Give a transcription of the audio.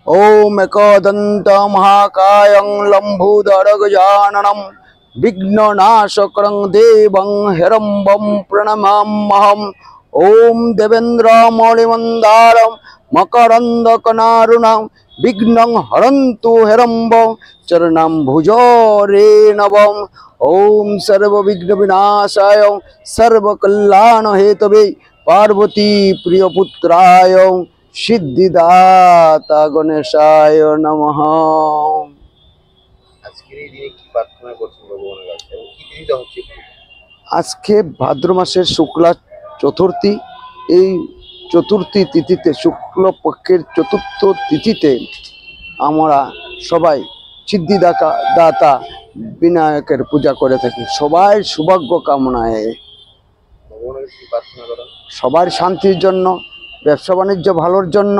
ओम एकदंत महाकायं लंबोदरगजाननं विघ्ननाशकरं देवं हिरम्बं प्रणमाम्यहम्। ओम देवेन्द्रमौलिमन्दारं मकरन्दकनारुणं विघ्नं हरन्तु हिरम्बं चरणाम्बुजरेणवम्। ओम सर्वविघ्नविनाशाय सर्वकल्याणहेतवे पार्वती प्रियपुत्राय सिद्धिदाता गणेशाय नमः। আজকে ভাদ্র মাসের শুক্লা চতুর্থী, এই চতুর্থী তিথিতে শুক্লপক্ষের চতুর্থ তিথিতে আমরা সবাই সিদ্ধিদাতা বিনায়কের পূজা করে থাকি। সবাই সৌভাগ্য কামনায়, সবার শান্তির জন্য, ব্যবসা বাণিজ্য ভালোর জন্য,